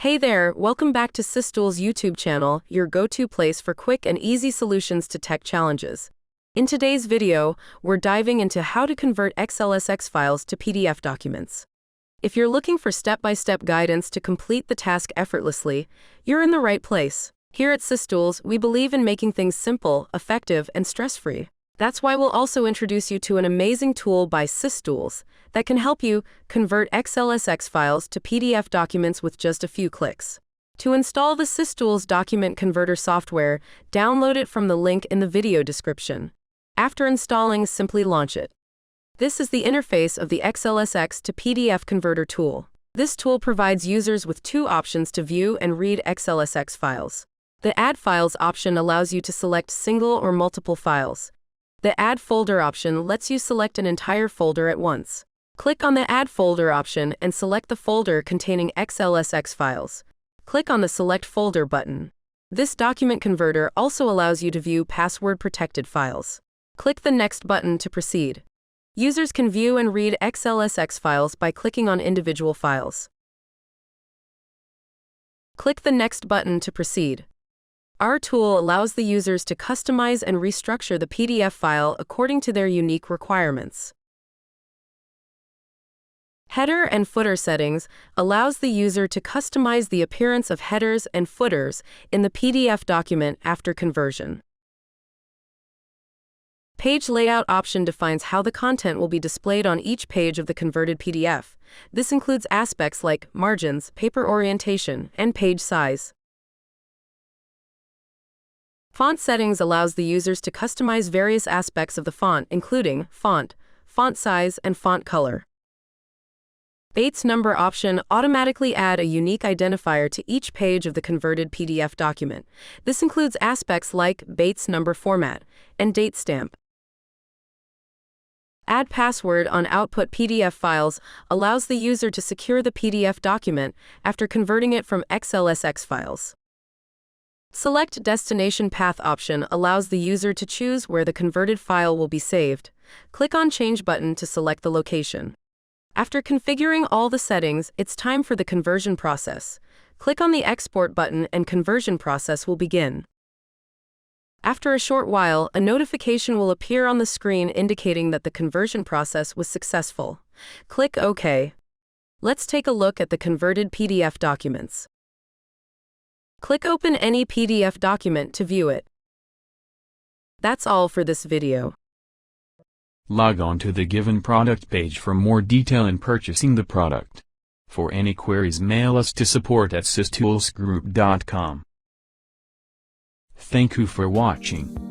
Hey there, welcome back to SysTools YouTube channel, your go-to place for quick and easy solutions to tech challenges. In today's video, we're diving into how to convert XLSX files to PDF documents. If you're looking for step-by-step guidance to complete the task effortlessly, you're in the right place. Here at SysTools, we believe in making things simple, effective, and stress-free. That's why we'll also introduce you to an amazing tool by SysTools that can help you convert XLSX files to PDF documents with just a few clicks. To install the SysTools document converter software, download it from the link in the video description. After installing, simply launch it. This is the interface of the XLSX to PDF converter tool. This tool provides users with two options to view and read XLSX files. The Add Files option allows you to select single or multiple files. The Add Folder option lets you select an entire folder at once. Click on the Add Folder option and select the folder containing XLSX files. Click on the Select Folder button. This document converter also allows you to view password-protected files. Click the Next button to proceed. Users can view and read XLSX files by clicking on individual files. Click the Next button to proceed. Our tool allows the users to customize and restructure the PDF file according to their unique requirements. Header and Footer Settings allows the user to customize the appearance of headers and footers in the PDF document after conversion. Page Layout option defines how the content will be displayed on each page of the converted PDF. This includes aspects like margins, paper orientation, and page size. Font Settings allows the users to customize various aspects of the font, including font, font size, and font color. Bates Number option automatically add a unique identifier to each page of the converted PDF document. This includes aspects like Bates number format and date stamp. Add Password on output PDF files allows the user to secure the PDF document after converting it from XLSX files. Select Destination Path option allows the user to choose where the converted file will be saved. Click on Change button to select the location. After configuring all the settings, it's time for the conversion process. Click on the Export button and conversion process will begin. After a short while, a notification will appear on the screen indicating that the conversion process was successful. Click OK. Let's take a look at the converted PDF documents. Click Open any PDF document to view it. That's all for this video. Log on to the given product page for more detail in purchasing the product. For any queries, mail us to support@systoolsgroup.com. Thank you for watching.